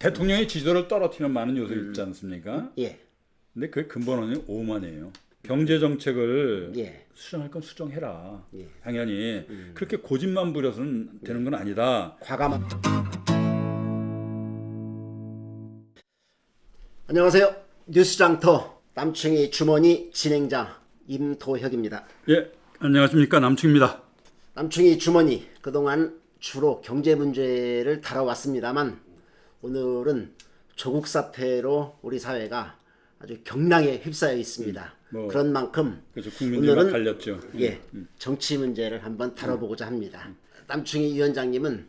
대통령의 지지도를 떨어뜨리는 많은 요소가 있지 않습니까? 예. 근데 그 근본은 오만이에요. 경제 정책을 예. 수정할 건 수정해라. 예. 당연히 그렇게 고집만 부려서는 되는 건 아니다. 과감한. 안녕하세요. 뉴스장터 남충희 주머니 진행자 임도혁입니다. 예, 안녕하십니까, 남충입니다. 남충희 주머니 그동안 주로 경제 문제를 다뤄왔습니다만 오늘은 조국 사태로 우리 사회가 아주 경랑에 휩싸여 있습니다. 그런 만큼 그래서 국민들과 오늘은 갈렸죠. 예, 정치 문제를 한번 다뤄보고자 합니다. 남충희 위원장님은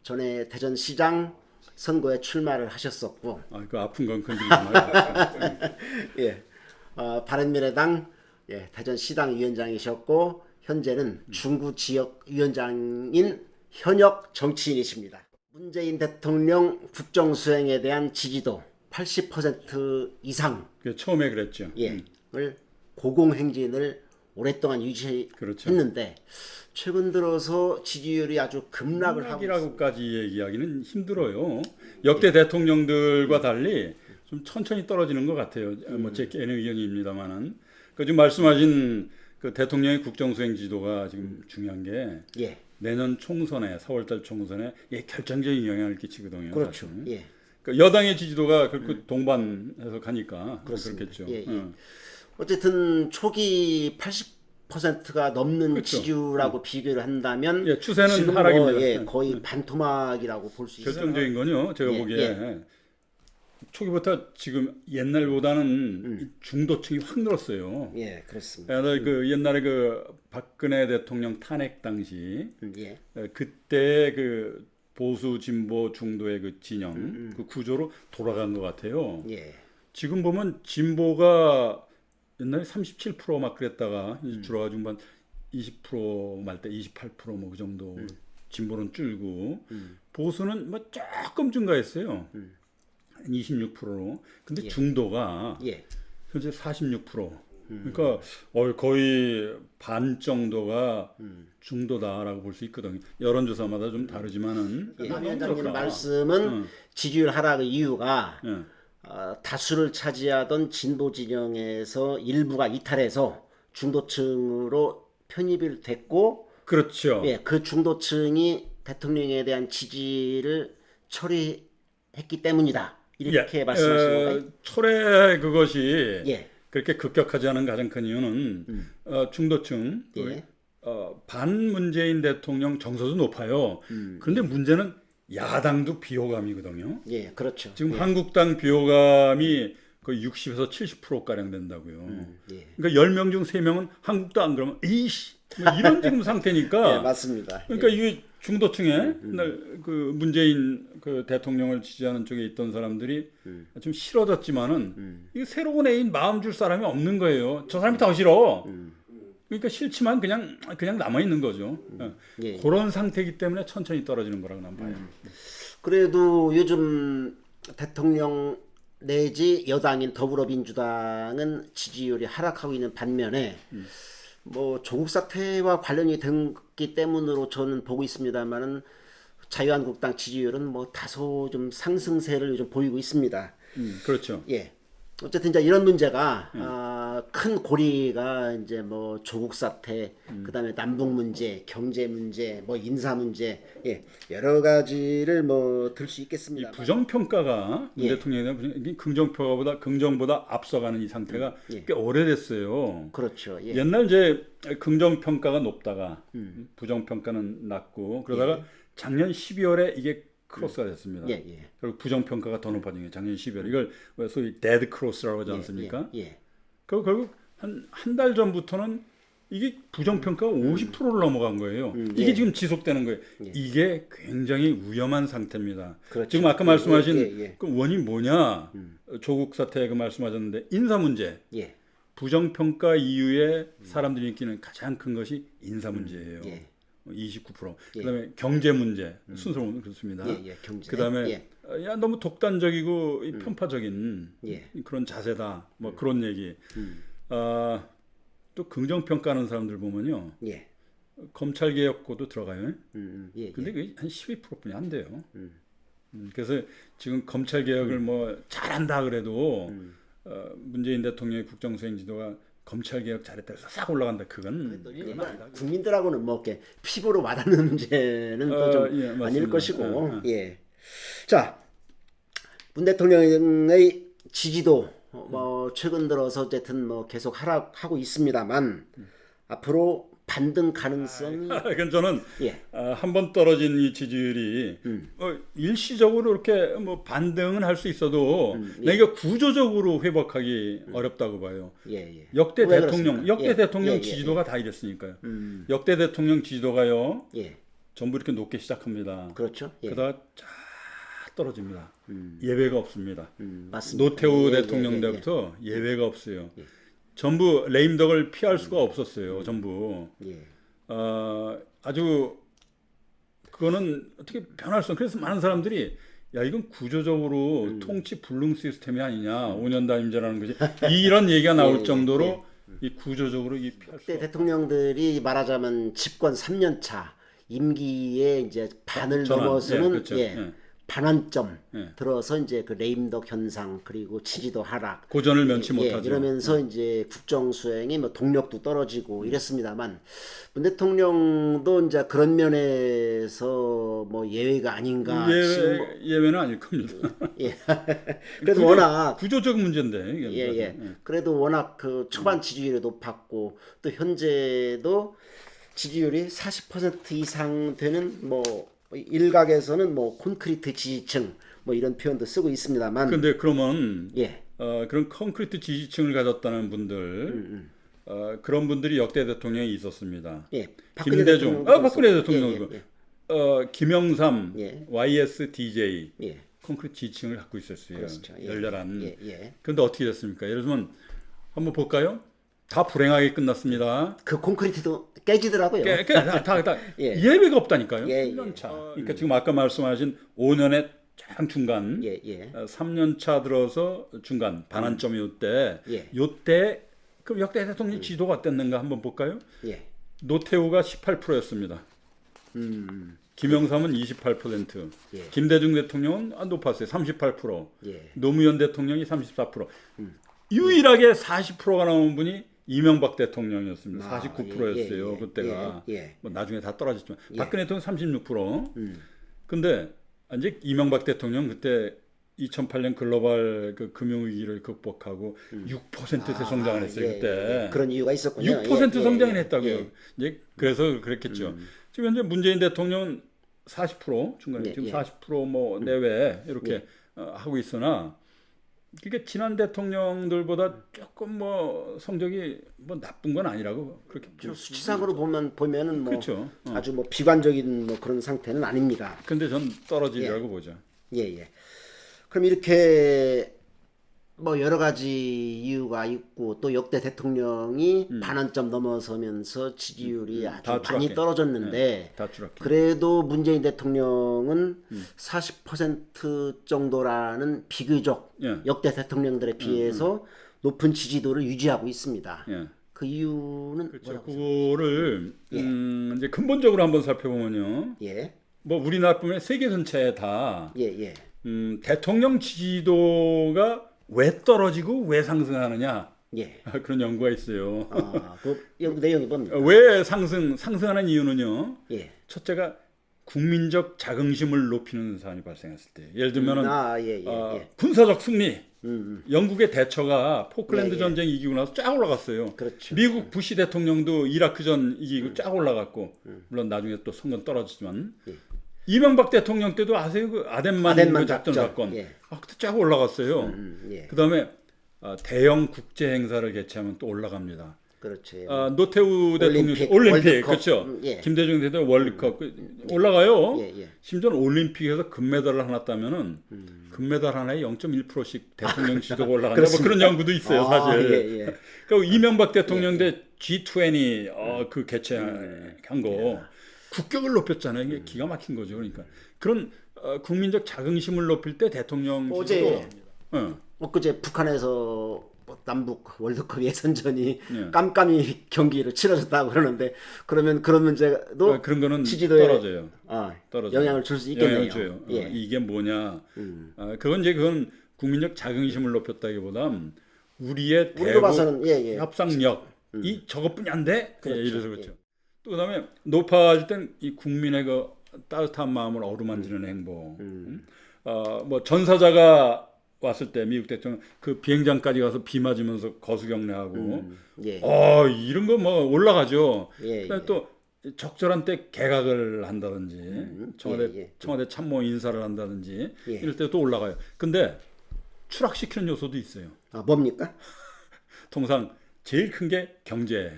전에 대전시장 선거에 출마를 하셨었고, 그 아픈 건 건드리지 말고. 예, 바른미래당 대전시당 위원장이셨고 현재는 중구 지역 위원장인 현역 정치인이십니다. 문재인 대통령 국정수행에 대한 지지도 80% 이상 처음에 그랬죠. 을 고공행진을 오랫동안 유지했는데 최근 들어서 지지율이 아주 급락을 하고 있습니다. 급락이라고까지 얘기하기는 힘들어요. 역대 대통령들과 달리 좀 천천히 떨어지는 것 같아요. 제 개인 의견입니다만은. 지금 말씀하신 그 대통령의 국정수행 지도가 지금 중요한 게 내년 총선에 4월달 총선에 결정적인 영향을 끼치거든요. 그렇죠. 그러니까 여당의 지지도가 결국 동반해서 가니까 그렇겠죠. 어쨌든 초기 80%가 넘는 지지율하고 비교를 한다면 추세는 지금 하락입니다. 거의 반토막이라고 볼 수 있어요. 결정적인 건요. 제가 보기에 초기부터 지금 옛날보다는 중도층이 확 늘었어요. 그렇습니다. 그 옛날에 그 박근혜 대통령 탄핵 당시 그때 그 보수 진보 중도의 그 진영 그 구조로 돌아간 것 같아요. 지금 보면 진보가 옛날에 37%막 그랬다가 줄어가지고 한 20% 말 때 28% 뭐 그 정도 진보는 줄고 보수는 뭐 조금 증가했어요. 26%로. 근데 중도가 현재 46%. 그러니까 거의 반 정도가 중도다라고 볼 수 있거든요. 여론조사마다 좀 다르지만은. 남 위원장님 말씀은 지지율 하락의 이유가 다수를 차지하던 진보 진영에서 일부가 이탈해서 중도층으로 편입이 됐고, 그렇죠. 그 중도층이 대통령에 대한 지지를 처리했기 때문이다. 이렇게 말씀하시는 건가요? 철회 그것이 그렇게 급격하지 않은 가장 큰 이유는 중도층, 반 문재인 대통령 정서도 높아요. 그런데 문제는 야당도 비호감이거든요. 그렇죠. 지금 한국당 비호감이 거의 60에서 70%가량 된다고요. 그러니까 10명 중 3명은 한국당 그러면 이씨 뭐 이런 지금 상태니까. 맞습니다. 그러니까 이게 중도층에 옛날 그 문재인 그 대통령을 지지하는 쪽에 있던 사람들이 좀 싫어졌지만은 이게 새로운 애인 마음 줄 사람이 없는 거예요. 저 사람이 더 싫어. 그러니까 싫지만 그냥 남아 있는 거죠. 그런 상태이기 때문에 천천히 떨어지는 거라고 난 봐요. 그래도 요즘 대통령 내지 여당인 더불어민주당은 지지율이 하락하고 있는 반면에 뭐 조국 사태와 관련이 됐기 때문으로 저는 보고 있습니다만은 자유한국당 지지율은 뭐 다소 좀 상승세를 요즘 보이고 있습니다. 그렇죠. 어쨌든 이제 이런 문제가 큰 고리가 이제 뭐 조국 사태, 그다음에 남북 문제, 경제 문제, 뭐 인사 문제, 여러 가지를 뭐 들 수 있겠습니다. 이 부정평가가 대통령에 대한 긍정보다 앞서가는 이 상태가 꽤 오래됐어요. 그렇죠. 옛날 이제 긍정평가가 높다가 부정평가는 낮고 그러다가 작년 12월에 이게 크로스가 됐습니다. 그리고 부정평가가 더 높아진 게 작년 12월. 이걸 소위 데드 크로스라고 하지 않습니까? 그리고 결국 한 달 전부터는 이게 부정평가가 50%를 넘어간 거예요. 이게 지금 지속되는 거예요. 이게 굉장히 위험한 상태입니다. 그렇죠. 지금 아까 말씀하신 그 원인 뭐냐? 조국 사태 그 말씀하셨는데 인사 문제. 부정평가 이후에 사람들이 느끼는 가장 큰 것이 인사 문제예요. 29%. 그다음에 경제 문제 순서로 보면 그렇습니다. 경제. 그다음에 너무 독단적이고 편파적인 그런 자세다. 뭐 그런 얘기. 또 긍정 평가하는 사람들 보면요. 검찰 개혁고도 들어가요. 근데 그게 한 12%뿐이 안 돼요. 그래서 지금 검찰 개혁을 뭐 잘한다 그래도 문재인 대통령의 국정수행 지도가 검찰 개혁 잘했다 해서 싹 올라간다 그건 아니다. 국민들하고는 뭐 이렇게 피부로 와닿는 문제는 또 좀 예, 아닐 것이고. 예. 자, 문 대통령의 지지도 뭐 최근 들어서 어쨌든 뭐 계속 하락하고 있습니다만 앞으로 반등 가능성이 그건 저는 예. 한 번 떨어진 이 지지율이 일시적으로 이렇게 뭐 반등은 할 수 있어도 내가 구조적으로 회복하기 어렵다고 봐요. 예. 역대 대통령 그렇습니까? 대통령 지지도가 다 이랬으니까요. 역대 대통령 지지도가요. 예. 전부 이렇게 높게 시작합니다. 그렇죠. 예. 그러다가 쫙 떨어집니다. 예외가 없습니다. 맞습니다. 노태우 대통령 때부터 예외가 없어요. 전부 레임덕을 피할 수가 없었어요. 전부. 예. 아주 그거는 어떻게 변할 수 없어요. 그래서 많은 사람들이 야 이건 구조적으로 통치 불능 시스템이 아니냐. 5년 단임제라는 거지. 이런 얘기가 나올 정도로 이 구조적으로 이 피할 수 없어요. 대통령들이 말하자면 집권 3년 차 임기에 이제 반을 전환. 넘어서는 예, 그렇죠. 반환점 들어서 이제 그 레임덕 현상 그리고 지지도 하락 고전을 면치 못하죠. 이러면서 이제 국정 수행의 뭐 동력도 떨어지고 이랬습니다만 문 대통령도 이제 그런 면에서 뭐 예외가 아닌가 예외는 아닐 겁니다. 예. 그래도 워낙 구조적 문제인데. 예. 그래도 워낙 그 초반 지지율이 높았고 또 현재도 지지율이 40% 이상 되는 뭐 일각에서는 뭐 콘크리트 지지층 뭐 이런 표현도 쓰고 있습니다만. 근데 그러면 예. 그런 콘크리트 지지층을 가졌다는 분들 그런 분들이 역대 대통령이 있었습니다. 예. 김대중, 박근혜 대통령도 예. 김영삼, 예. YSDJ 예. 콘크리트 지지층을 갖고 있었어요. 그렇죠. 예. 열렬한. 예. 그런데 어떻게 됐습니까? 예를 들면 한번 볼까요? 다 불행하게 끝났습니다. 그 콘크리트도 깨지더라고요. 다 예. 예외가 없다니까요. 예. 1년 차. 그러니까 지금 아까 말씀하신 5년의 쫙 중간, 예. 3년 차 들어서 중간 반환점이 요때, 예. 요때 그럼 역대 대통령 지도가 어땠는가 한번 볼까요? 예. 노태우가 18%였습니다. 김영삼은 28%, 예. 김대중 대통령은 높았어요. 38%, 예. 노무현 대통령이 34%. 유일하게 40%가 나온 분이 이명박 대통령이었습니다. 49%였어요. 그때가. 뭐 나중에 다 떨어졌지만 박근혜 대통령 36%. 근데 이제 이명박 대통령 그때 2008년 글로벌 그 금융위기를 극복하고 6% 성장을 했어요. 그때. 그런 이유가 있었군요. 6% 성장을 했다고요. 이제 그래서 그랬겠죠. 지금 현재 문재인 대통령은 40% 중간에 지금 40%뭐 내외 이렇게 하고 있으나 그게 지난 대통령들보다 조금 뭐 성적이 뭐 나쁜 건 아니라고 그렇게 수치상으로 보면은 뭐 그렇죠. 아주 뭐 비관적인 뭐 그런 상태는 아닙니다. 근데 전 떨어지리라고 보죠. 예. 그럼 이렇게 뭐 여러 가지 이유가 있고 또 역대 대통령이 반환점 넘어서면서 지지율이 아주 많이 떨어졌는데 다 추락해. 그래도 문재인 대통령은 40% 정도라는 비교적 역대 대통령들에 비해서 높은 지지도를 유지하고 있습니다. 그 이유는 그렇죠. 그거를 이제 근본적으로 한번 살펴보면요. 뭐 우리나라뿐만 세계 전체에 다 대통령 지지도가 왜 떨어지고 왜 상승하느냐 그런 연구가 있어요. 그 연구 내용이 뭡니까? 왜 상승하는 이유는요. 첫째가 국민적 자긍심을 높이는 사안이 발생했을 때, 예를 들면은 군사적 승리. 영국의 대처가 포클랜드 전쟁 이기고 나서 쫙 올라갔어요. 그렇죠. 미국 부시 대통령도 이라크전 이기고 쫙 올라갔고, 물론 나중에 또 선거는 떨어지지만. 이명박 대통령 때도 아세요? 그 아덴만 작전 사건. 그때 쫙 올라갔어요. 그다음에 대형 국제 행사를 개최하면 또 올라갑니다. 그렇죠. 노태우 대통령 올림픽 그렇죠. 김대중 대통령 월드컵 올라가요. 심지어는 올림픽에서 금메달을 하나 따면은 금메달 하나에 0.1%씩 대통령 지도가 올라간다. 뭐 그런 연구도 있어요, 사실. 그러니까 이명박 대통령 때 G20 그 개최한 거. 국격을 높였잖아요. 이게 기가 막힌 거죠. 그러니까 그런 국민적 자긍심을 높일 때 대통령 어제 엊그제 북한에서 뭐 남북 월드컵 예선전이 깜깜이 경기를 치러졌다고 그러는데 그러면 그런 문제도 그런 거는 지지도에 떨어져요. 떨어져요. 영향을 줄 수 있겠네요. 영향을 줘요. 이게 뭐냐? 그건 국민적 자긍심을 높였다기보다 우리의 우리로 봐서는 협상력 이 저것뿐이 안 돼. 그렇죠. 이래서 그렇죠. 또 그다음에 높아질 땐 이 국민의 그 따뜻한 마음을 어루만지는 행보. 뭐 전사자가 왔을 때 미국 대통령 그 비행장까지 가서 비 맞으면서 거수경례하고 이런 거 뭐 올라가죠. 또 적절한 때 개각을 한다든지 청와대 참모 인사를 한다든지 이럴 때 또 올라가요. 근데 추락시키는 요소도 있어요. 뭡니까? 통상 제일 큰 게 경제.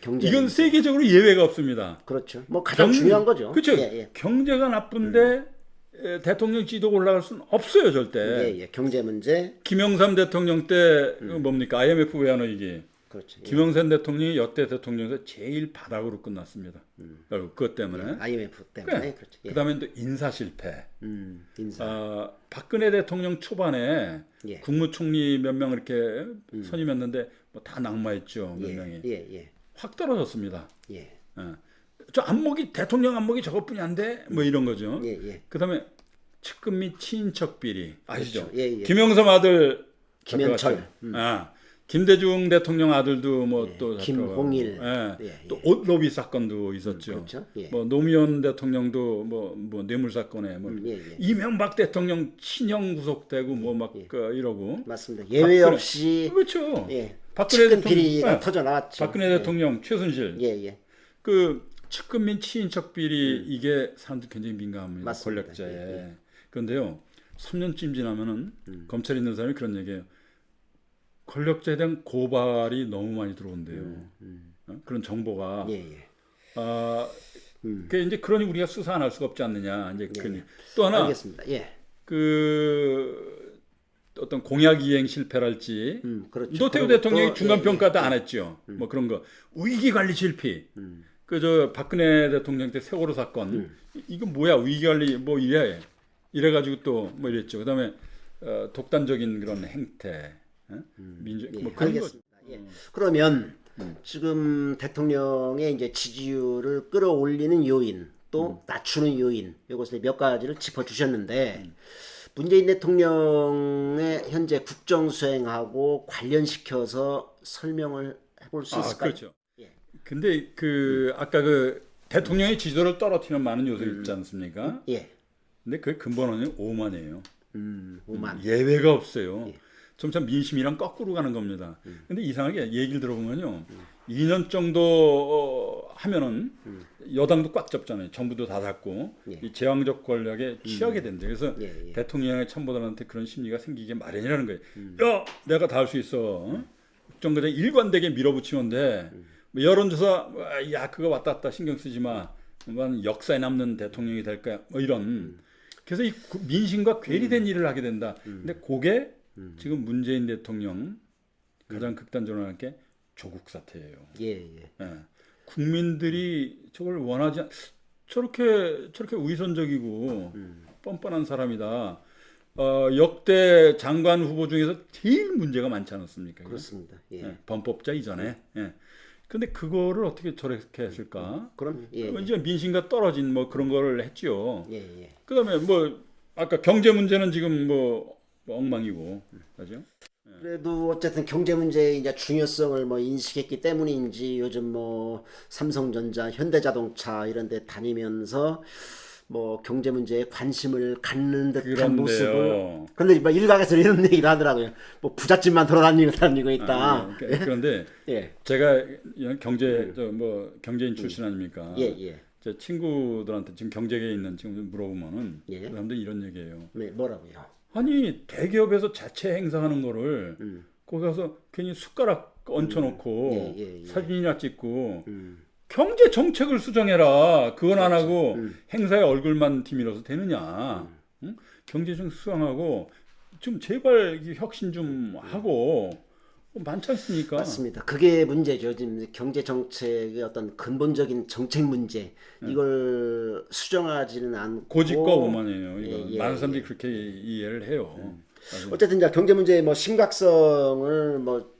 경제. 이건 세계적으로 예외가 없습니다. 그렇죠. 뭐 가장 중요한 거죠. 그렇죠. 경제가 나쁜데 대통령 지도가 올라갈 수는 없어요, 절대. 경제 문제. 김영삼 대통령 때 뭡니까? IMF 외환위기. 그렇죠. 김영삼 대통령이 역대 대통령에서 제일 바닥으로 끝났습니다. 그것 때문에. IMF 때문에. 그렇죠. 그다음에 또 인사 실패. 박근혜 대통령 초반에 국무총리 몇 명 이렇게 선임했는데 뭐 다 낙마했죠, 몇 명이. 확 떨어졌습니다. 저 안목이 대통령 안목이 저것뿐이 안 돼? 뭐 이런 거죠. 그다음에 측근 및 친인척 비리 아시죠? 그렇죠. 김영삼 아들 김현철. 김대중 대통령 아들도 뭐 또 김홍일. 또 옷로비 사건도 있었죠. 그렇죠. 뭐 노무현 대통령도 뭐 뇌물 사건에 뭐 이명박 대통령 친형 구속되고 뭐 막 이러고. 맞습니다. 예외 없이 그렇죠. 박근혜 대통령 비리가 터져 나왔죠. 박근혜 대통령 최순실. 그 측근 및 친인척 비리 이게 사람들 굉장히 민감합니다. 맞습니다. 권력자에. 그런데요. 3년쯤 지나면은 검찰에 있는 사람이 그런 얘기해요. 권력자에 대한 고발이 너무 많이 들어온대요. 그런 정보가. 그 이제 그러니 우리가 수사 안 할 수가 없지 않느냐. 이제 또 하나. 알겠습니다. 그 어떤 공약 이행 실패랄지. 그렇죠. 노태우 대통령이 중간 평가도 안 했죠. 뭐 그런 거. 위기 관리 실패. 그 박근혜 대통령 때 세월호 사건. 이거 뭐야? 위기 관리 뭐 이래 가지고 또 뭐 이랬죠. 그다음에 독단적인 그런 행태. 뭐 그런 알겠습니다. 그러면 지금 대통령의 이제 지지율을 끌어올리는 요인 또 낮추는 요인 이것을 몇 가지를 짚어주셨는데 문재인 대통령의 현재 국정 수행하고 관련시켜서 설명을 해볼 수 있을까요? 그렇죠. 근데 아까 대통령의 지지도를 떨어뜨리는 많은 요소가 있지 않습니까? 근데 그 근본은 오만이에요. 오만. 예외가 없어요. 점차 민심이랑 거꾸로 가는 겁니다. 근데 이상하게 얘기를 들어보면요. 2년 정도 하면은 여당도 꽉 잡잖아요. 정부도 다 잡고 이 제왕적 권력에 취하게 된대. 그래서 대통령의 참모들한테 그런 심리가 생기게 마련이라는 거예요. 야, 내가 다 할 수 있어. 국정과정 일관되게 밀어붙이면 돼. 여론조사 야 그거 왔다 갔다 신경 쓰지 마. 역사에 남는 대통령이 될 거야. 뭐 이런. 그래서 이 민심과 괴리된 일을 하게 된다. 근데 그게 지금 문재인 대통령 가장 극단적으로 할 게 조국 사태예요. 국민들이 저걸 원하지 저렇게 위선적이고 뻔뻔한 사람이다. 역대 장관 후보 중에서 제일 문제가 많지 않았습니까? 그렇습니다. 범법자 이전에. 근데 그거를 어떻게 저렇게 했을까? 그럼 이제 민심과 떨어진 뭐 그런 거를 했죠. 그다음에 뭐 아까 경제 문제는 지금 뭐 엉망이고, 그죠? 그래도 어쨌든 경제 문제의 이제 중요성을 뭐 인식했기 때문인지 요즘 뭐 삼성전자, 현대자동차 이런 데 다니면서 뭐 경제 문제에 관심을 갖는 듯한 모습을. 그런데 뭐 일각에서 이런 얘기를 하더라고요. 뭐 부잣집만 돌아다니고 있다. 그런데 제가 경제인 출신 아닙니까? 제 친구들한테 지금 경제계에 있는 친구들 물어보면은 그 사람들 이런 얘기예요. 뭐라고요? 아니 대기업에서 자체 행사하는 거를 거기 가서 괜히 숟가락 얹혀놓고 사진이나 찍고 경제 정책을 수정해라. 그건 안 하고 행사에 얼굴만 뒤밀어서 되느냐. 응? 경제 좀 수정하고 좀 제발 혁신 좀 하고 많지 않습니까? 맞습니다. 그게 문제죠. 지금 경제 정책의 어떤 근본적인 정책 문제 이걸 수정하지는 않고 고집과 오만이에요. 이거 많은 사람들이 그렇게 이해를 해요. 어쨌든 이제 경제 문제의 뭐 심각성을 뭐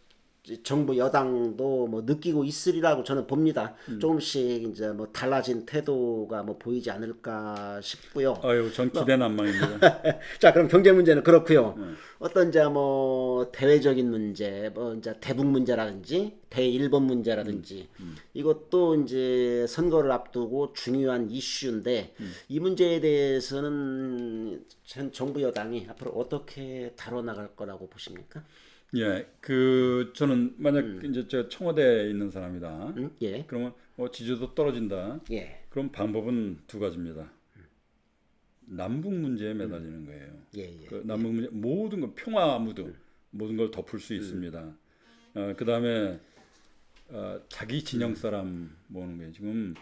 정부 여당도 뭐 느끼고 있으리라고 저는 봅니다. 조금씩 이제 뭐 달라진 태도가 뭐 보이지 않을까 싶고요. 아유, 전 기대난망입니다. 자, 그럼 경제 문제는 그렇고요. 어떤 이제 뭐 대외적인 문제, 뭐 이제 대북 문제라든지 대일본 문제라든지 이것도 이제 선거를 앞두고 중요한 이슈인데 이 문제에 대해서는 전 정부 여당이 앞으로 어떻게 다뤄나갈 거라고 보십니까? 예, 저는 만약 이제 저 청와대에 있는 사람이다. 예. 그러면 지지도 떨어진다. 예. 그럼 방법은 두 가지입니다. 남북 문제에 매달리는 거예요. 예, 예. 그 남북 문제 모든 건 평화 무드 모든 걸 덮을 수 있습니다. 그다음에 자기 진영 사람 모으는 거예요. 지금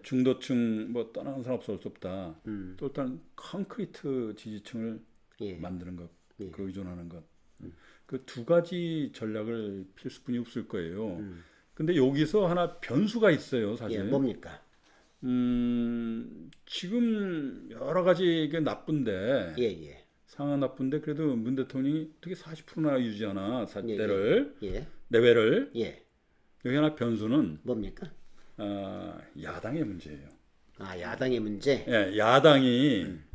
중도층 뭐 떠나는 사람 없을 수 없다. 또 일단 콘크리트 지지층을 예. 만드는 것, 그 의존하는 것. 그 두 가지 전략을 필수뿐이 없을 거예요. 근데 여기서 하나 변수가 있어요, 사실. 예, 뭡니까? 지금 여러 가지 이게 나쁜데 예, 예. 상황 나쁜데 그래도 문 대통령이 어떻게 40%나 유지하나 예, 대를 예. 내외를 예. 여기 하나 변수는 뭡니까? 야당의 문제예요. 아, 야당의 문제. 예, 야당이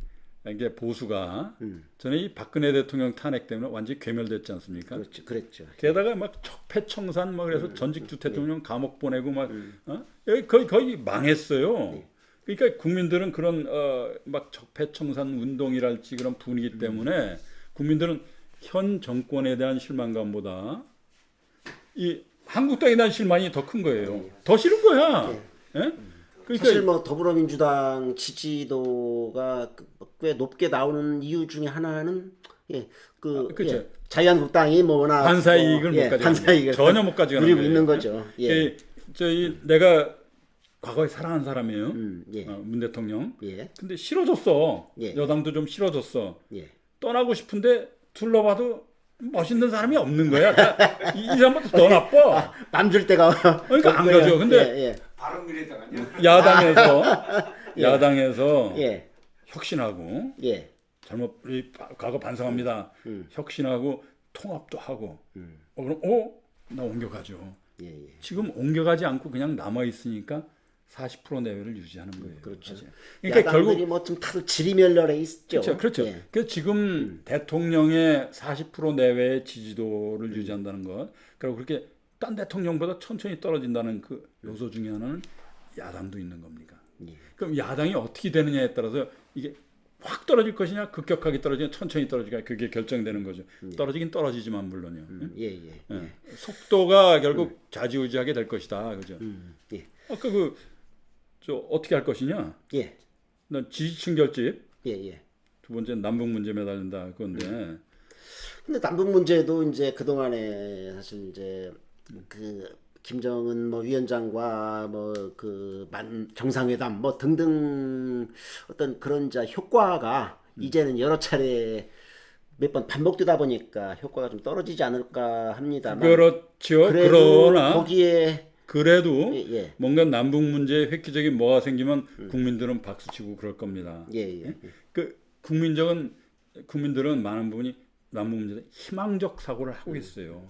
이게 보수가 전에 이 박근혜 대통령 탄핵 때문에 완전히 괴멸됐지 않습니까? 그렇죠, 그랬죠. 게다가 막 적폐청산 막 그래서 전직 주 대통령 감옥 보내고 막 여기 거의 망했어요. 그러니까 국민들은 그런 막 적폐청산 운동이랄지 그런 분위기 때문에 국민들은 현 정권에 대한 실망감보다 이 한국당에 대한 실망이 더 큰 거예요. 더 싫은 거야. 예? 그러니까 사실 뭐 더불어민주당 지지도가 꽤 높게 나오는 이유 중에 하나는 그렇죠. 예, 자유한국당이 뭐 워낙 반사이익을 못 가져가는 반사이익을 전혀 못 가져가는 누리고 거예요. 있는 거죠. 예. 내가 과거에 사랑한 사람이에요. 예. 문 대통령. 예. 근데 싫어졌어. 예. 여당도 좀 싫어졌어. 예. 떠나고 싶은데 둘러봐도 멋있는 사람이 없는 거야. 이 사람보다 더 나빠. 남줄 때가 그러니까 안 가죠. 근데 예. 바른미래당은요? 야당에서 예. 혁신하고 예. 잘못 우리 과거 반성합니다. 혁신하고 통합도 하고. 그럼 나 옮겨가죠. 예, 예. 지금 옮겨가지 않고 그냥 남아 있으니까 40% 내외를 유지하는 거예요. 그렇죠. 사실. 그러니까 결국 뭐좀 다들 지리멸렬해 있죠. 그렇죠. 예. 그래서 지금 대통령의 40% 내외의 지지도를 유지한다는 것, 그리고 그렇게 딴 대통령보다 천천히 떨어진다는 그 요소 중에 하나는 야당도 있는 겁니다. 예. 그럼 야당이 어떻게 되느냐에 따라서 이게 확 떨어질 것이냐, 급격하게 떨어지냐, 천천히 떨어지냐, 그게 결정되는 거죠. 떨어지긴 떨어지지만 물론요. 예. 속도가 결국 좌지우지하게 될 것이다, 그죠? 예. 아까 저 어떻게 할 것이냐? 예. 난 지지층 결집. 예. 두 번째 남북 문제 매달린다 그건데. 근데 남북 문제도 이제 그 동안에 사실 이제 그 김정은 뭐 위원장과 뭐 그 정상회담 뭐 등등 어떤 그런 자 효과가 이제는 여러 차례 몇 번 반복되다 보니까 효과가 좀 떨어지지 않을까 합니다만. 그렇죠. 그래도 그러나 거기에 그래도 예. 뭔가 남북 문제에 획기적인 뭐가 생기면 국민들은 박수치고 그럴 겁니다. 예. 그 국민들은 많은 부분이 남북 문제에 희망적 사고를 하고 있어요.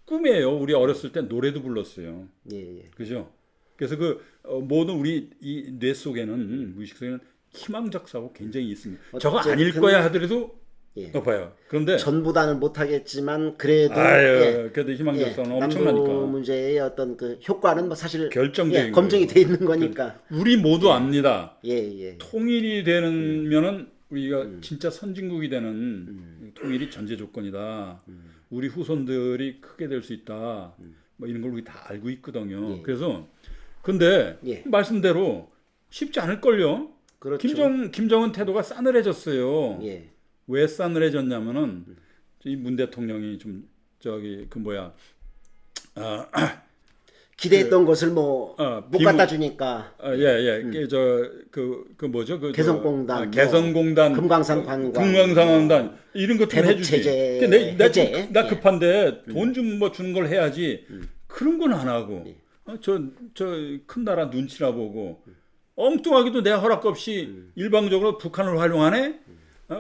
꿈이에요. 우리 어렸을 때 노래도 불렀어요. 예. 그죠? 그래서 모든 우리 이 뇌 속에는 무의식 속에는 희망적 사고 굉장히 있습니다. 저거 아닐 거야 하더라도 높아요. 그런데 전보다는 못하겠지만 그래도 그래도 희망적 사고는 엄청나니까. 남북 문제의 어떤 그 효과는 뭐 사실 결정적인 검증이 돼 있는 거니까. 우리 모두 압니다. 예. 통일이 되면은 우리가 진짜 선진국이 되는 통일이 전제 조건이다. 우리 후손들이 크게 될 수 있다. 뭐 이런 걸 우리 다 알고 있거든요. 그래서 근데 말씀대로 쉽지 않을 걸요. 그렇죠. 김정은 태도가 싸늘해졌어요. 예. 왜 싸늘해졌냐면은 이 문 대통령이 좀 기대했던 것을 못 갖다 주니까. 뭐죠? 개성공단, 금강산관광 이런 것 좀 해주지. 나 급한데 돈 좀 뭐 주는 걸 해야지. 그런 건 안 하고. 저 큰 나라 눈치나 보고 엉뚱하게도 내 허락 없이 일방적으로 북한을 활용하네.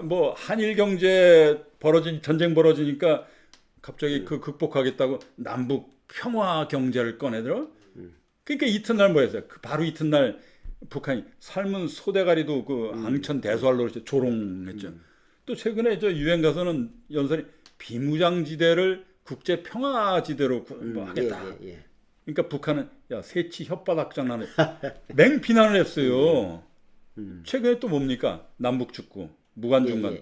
뭐 한일 경제 전쟁 벌어지니까 갑자기 그 극복하겠다고 남북 평화 경제를 꺼내들어. 그러니까 이튿날 뭐였어요? 그 바로 이튿날 북한이 삶은 소대가리도 그 앙천 대소할로 조롱했죠. 또 최근에 저 유엔 가서는 연설이 비무장지대를 국제 평화지대로 뭐 하겠다. 그러니까 북한은 야 새치 혓바닥 장난을 맹비난을 했어요. 최근에 또 뭡니까? 남북 축구 무관중간.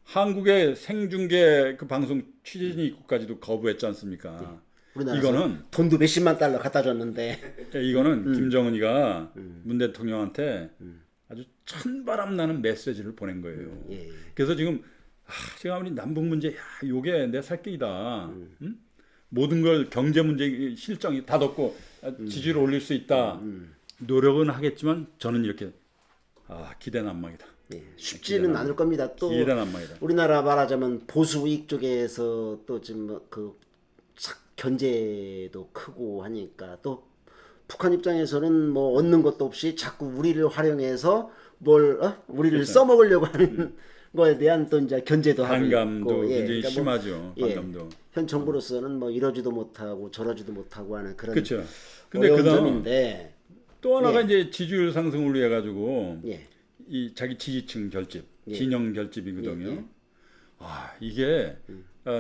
한국의 생중계 그 방송 취재진 입국까지도 거부했지 않습니까? 이거는 돈도 몇십만 달러 갖다 줬는데 이거는 김정은이가 문 대통령한테 아주 찬바람 나는 메시지를 보낸 거예요. 그래서 지금 제가 아무리 남북 문제 요게 내 살 길이다. 모든 걸 경제 문제 실정이 다 덮고 지지를 올릴 수 있다. 노력은 하겠지만 저는 이렇게 기대난망이다. 쉽지는 않을 겁니다. 또 기대난망이다. 우리나라 말하자면 보수 우익 쪽에서 또 지금 그 견제도 크고 하니까 또 북한 입장에서는 뭐 얻는 것도 없이 자꾸 우리를 활용해서 우리를 그렇죠. 써먹으려고 하는 거에 대한 또 이제 견제도 하고 반감도 굉장히 그러니까 심하죠. 반감도. 현 정부로서는 뭐 이러지도 못하고 저러지도 못하고 하는 그런 그렇죠. 근데 점인데 또 하나가 이제 지지율 상승을 위해 가지고 이 자기 지지층 결집, 진영 결집이거든요. 이게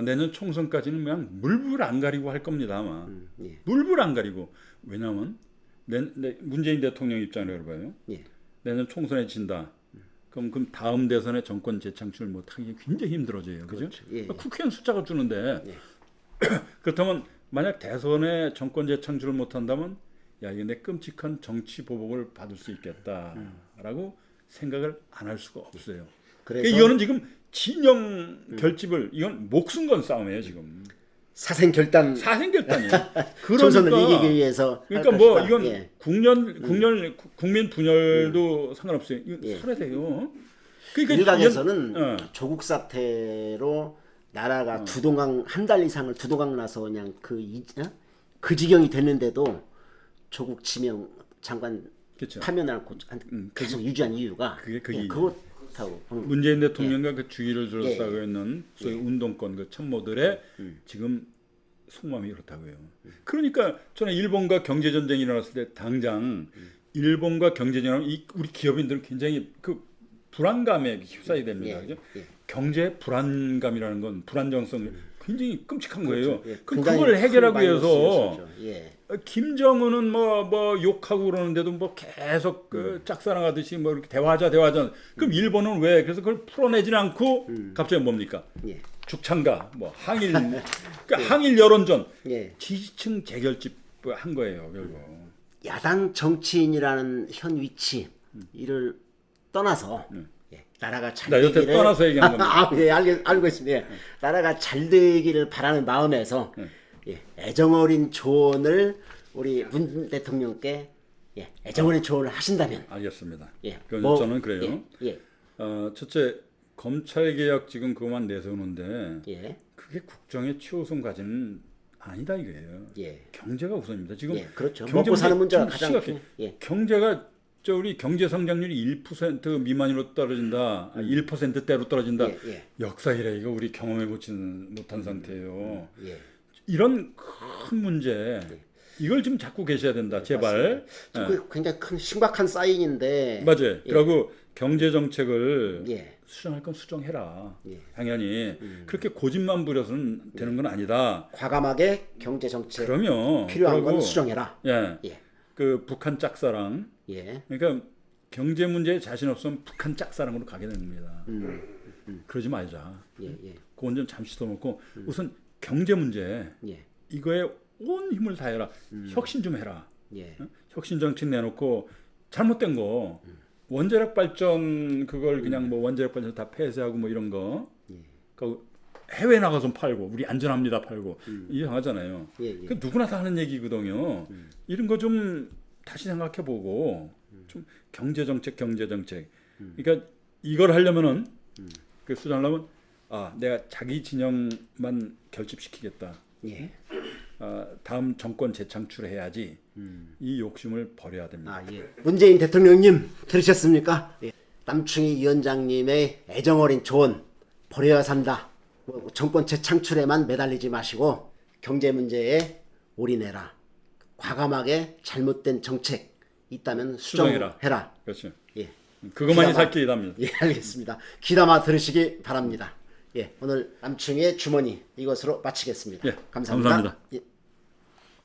내년 총선까지는 그냥 물불 안 가리고 할 겁니다 아마. 물불 안 가리고. 왜냐하면 문재인 대통령 입장으로 해봐요. 내년 총선에 진다. 그럼 다음 대선에 정권 재창출 못하기 굉장히 힘들어져요. 그죠? 국회의원 숫자가 주는데 그렇다면 만약 대선에 정권 재창출을 못한다면 이게 내 끔찍한 정치 보복을 받을 수 있겠다라고 생각을 안 할 수가 없어요. 그래서 이거는 지금 진영 결집을 이건 목숨 건 싸움이에요 지금. 사생결단이에요. 그러니까 이기기 위해서. 그러니까 뭐 이건 국민 분열도 상관없어요. 이거 설해돼요. 그러니까 일각에서는 조국 사태로 나라가 한 달 이상을 두동강 나서 그냥 그 지경이 됐는데도 조국 지명 장관 그렇죠. 파면 않고 계속 유지한 이유가 그렇다고 보는 문재인 대통령과 그 주의를 둘러싸고 있는 소위 운동권 그 참모들의 지금 속마음이 그렇다고요. 그러니까 저는 일본과 경제 전쟁이 일어났을 때 당장 일본과 경제 전쟁 우리 기업인들은 굉장히 그 불안감에 휩싸이게 됩니다. 그죠? 경제 불안감이라는 건 불안정성 굉장히 끔찍한 거예요. 그럼 그걸 해결하기 위해서 김정은은 뭐 욕하고 그러는데도 뭐 계속 그 짝사랑하듯이 뭐 이렇게 대화하자. 그럼 일본은 왜? 그래서 그걸 풀어내지는 않고 갑자기 뭡니까? 죽창가, 뭐 항일, 그러니까 항일 여론전, 지지층 재결집 한 거예요 결국. 야당 정치인이라는 현 위치 이를 떠나서 나라가 잘 되기를 떠나서 얘기한 겁니다. 알고 있습니다. 나라가 잘 되기를 바라는 마음에서 애정어린 조언을 우리 문 대통령께 애정어린 조언을 하신다면 알겠습니다. 그건 저는 그래요. 첫째 검찰개혁 지금 그것만 내세우는데 그게 국정의 최우선 과제는 아니다 이거예요. 경제가 우선입니다. 지금 그렇죠. 먹고 사는 문제가 가장 경제가 우리 경제 성장률이 1% 미만으로 떨어진다, 1%대로 떨어진다. 역사 이래 이거 우리 경험해 보지는 못한 상태예요. 이런 큰 문제 이걸 좀 잡고 계셔야 된다. 제발. 굉장히 큰 심각한 사인인데. 맞아요. 그리고 경제 정책을 수정할 건 수정해라. 당연히 그렇게 고집만 부려서는 되는 건 아니다. 과감하게 경제 정책. 그러면 필요한 건 수정해라. 그 북한 짝사랑. 그러니까 경제 문제에 자신 없으면 북한 짝사랑으로 가게 됩니다. 그러지 말자. 그건 좀 잠시 더 놓고 우선 경제 문제 이거에 온 힘을 다해라. 혁신 좀 해라. 혁신 정책 내놓고 잘못된 거 원자력 발전 그걸 그냥 뭐 원자력 발전 다 폐쇄하고 뭐 이런 거 그 해외 나가서 팔고 우리 안전합니다 팔고 이상하잖아요. 그 누구나 다 하는 얘기거든요. 이런 거 좀 다시 생각해보고 좀 경제 정책. 그러니까 이걸 하려면은 그 수정하려면 내가 자기 진영만 결집시키겠다. 다음 정권 재창출해야지. 이 욕심을 버려야 됩니다. 문재인 대통령님 들으셨습니까? 남충희 위원장님의 애정어린 조언 버려야 산다. 뭐 정권 재창출에만 매달리지 마시고 경제 문제에 올인해라. 과감하게 잘못된 정책 있다면 수정해라. 그렇죠. 예. 그것만이 살 길이랍니다. 예, 알겠습니다. 귀담아 들으시기 바랍니다. 예, 오늘 남충희의 주머니 이것으로 마치겠습니다. 예, 감사합니다. 감사합니다. 예.